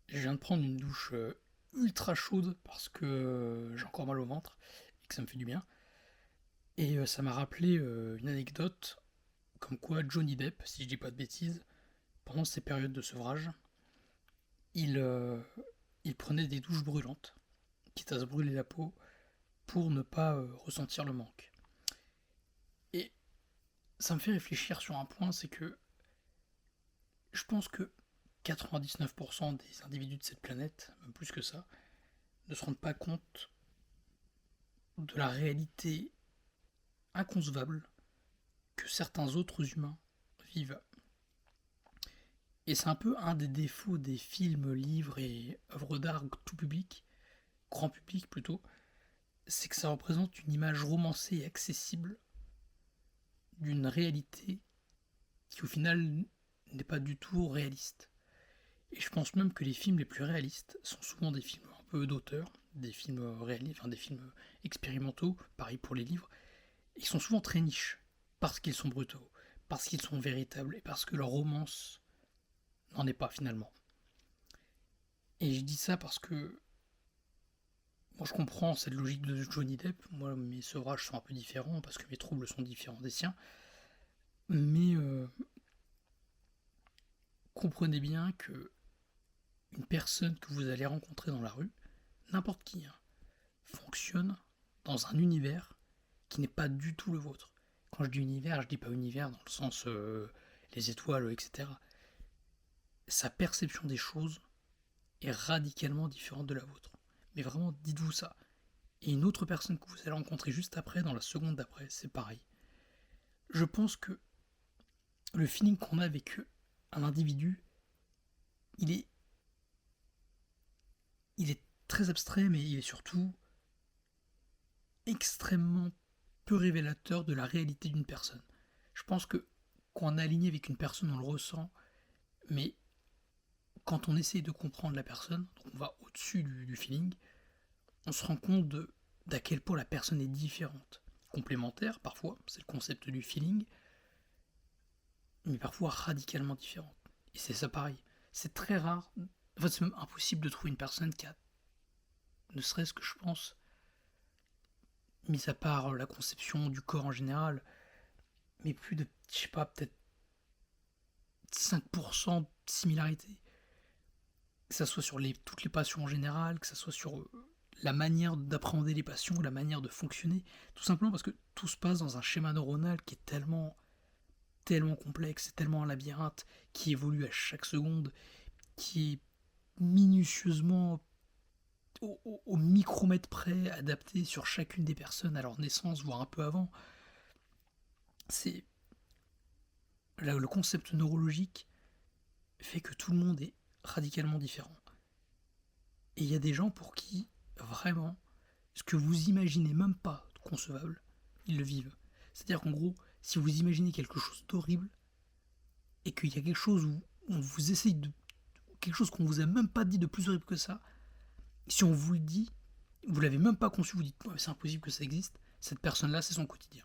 Je viens de prendre une douche ultra chaude parce que j'ai encore mal au ventre et que ça me fait du bien. Et ça m'a rappelé une anecdote comme quoi Johnny Depp, si je dis pas de bêtises, pendant ses périodes de sevrage, il, euh, il prenait des douches brûlantes, quitte à se brûler la peau, pour ne pas ressentir le manque. Et ça me fait réfléchir sur un point, c'est que je pense que 99% des individus de cette planète, même plus que ça, ne se rendent pas compte de la réalité inconcevable que certains autres humains vivent. Et c'est un peu un des défauts des films, livres et œuvres d'art tout public, grand public plutôt, c'est que ça représente une image romancée et accessible d'une réalité qui au final n'est pas du tout réaliste. Et je pense même que les films les plus réalistes sont souvent des films un peu d'auteur, des films réalistes, enfin des films expérimentaux, pareil pour les livres, et qui sont souvent très niches, parce qu'ils sont brutaux, parce qu'ils sont véritables, et parce que leur romance n'en est pas finalement. Et je dis ça parce que moi je comprends cette logique de Johnny Depp. Moi mes sevrages sont un peu différents parce que mes troubles sont différents des siens. Mais comprenez bien que une personne que vous allez rencontrer dans la rue, n'importe qui, hein, fonctionne dans un univers qui n'est pas du tout le vôtre. Quand je dis univers, je dis pas univers dans le sens les étoiles, etc. Sa perception des choses est radicalement différente de la vôtre. Mais vraiment, dites-vous ça. Et une autre personne que vous allez rencontrer juste après, dans la seconde d'après, c'est pareil. Je pense que le feeling qu'on a avec un individu, il est, il est très abstrait, mais il est surtout extrêmement peu révélateur de la réalité d'une personne. Je pense que quand on est aligné avec une personne, on le ressent, mais quand on essaye de comprendre la personne, donc on va au-dessus du feeling, on se rend compte d'à quel point la personne est différente. Complémentaire parfois, c'est le concept du feeling, mais parfois radicalement différente. Et c'est ça pareil. C'est très rare, en fait c'est même impossible de trouver une personne qui a, ne serait-ce que je pense, mis à part la conception du corps en général, mais plus de, je sais pas, peut-être 5% de similarité. Que ça soit sur toutes les passions en général, que ça soit sur la manière d'appréhender les passions, la manière de fonctionner, tout simplement parce que tout se passe dans un schéma neuronal qui est tellement complexe, tellement un labyrinthe, qui évolue à chaque seconde, qui est minutieusement au micromètre près adapté sur chacune des personnes à leur naissance, voire un peu avant. C'est là le concept neurologique fait que tout le monde est radicalement différent. Et il y a des gens pour qui vraiment ce que vous imaginez même pas concevable, ils le vivent. C'est-à-dire qu'en gros, si vous imaginez quelque chose d'horrible et qu'il y a quelque chose où on vous essaye de quelque chose qu'on vous a même pas dit de plus horrible que ça, si on vous le dit, vous l'avez même pas conçu, vous dites ouais, c'est impossible que ça existe, cette personne-là, c'est son quotidien.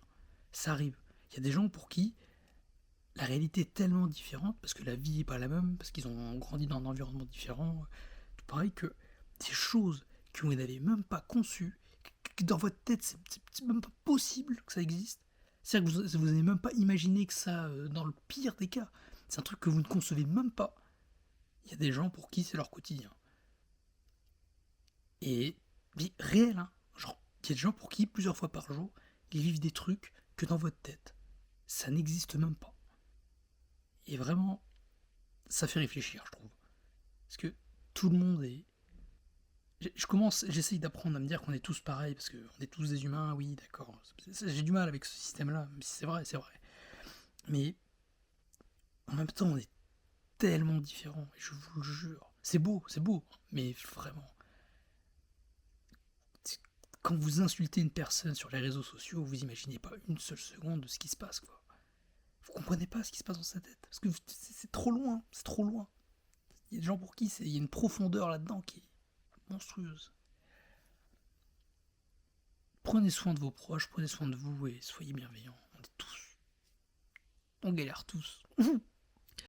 Ça arrive. Il y a des gens pour qui la réalité est tellement différente, parce que la vie n'est pas la même, parce qu'ils ont grandi dans un environnement différent, tout pareil que des choses que vous n'avez même pas conçues, que dans votre tête, c'est même pas possible que ça existe. C'est-à-dire que vous n'avez même pas imaginé que ça, dans le pire des cas, c'est un truc que vous ne concevez même pas. Il y a des gens pour qui c'est leur quotidien. Et mais réel, hein. Genre, il y a des gens pour qui, plusieurs fois par jour, ils vivent des trucs que dans votre tête, ça n'existe même pas. Et vraiment, ça fait réfléchir, je trouve. Parce que tout le monde est. J'essaye d'apprendre à me dire qu'on est tous pareils, parce qu'on est tous des humains, oui, d'accord. J'ai du mal avec ce système-là, mais c'est vrai, c'est vrai. Mais en même temps, on est tellement différents, et je vous le jure. C'est beau, mais vraiment. Quand vous insultez une personne sur les réseaux sociaux, vous imaginez pas une seule seconde de ce qui se passe, quoi. Vous comprenez pas ce qui se passe dans sa tête. Parce que c'est trop loin, c'est trop loin. Il y a des gens pour qui il y a une profondeur là-dedans qui est monstrueuse. Prenez soin de vos proches, prenez soin de vous et soyez bienveillants. On est tous. On galère tous.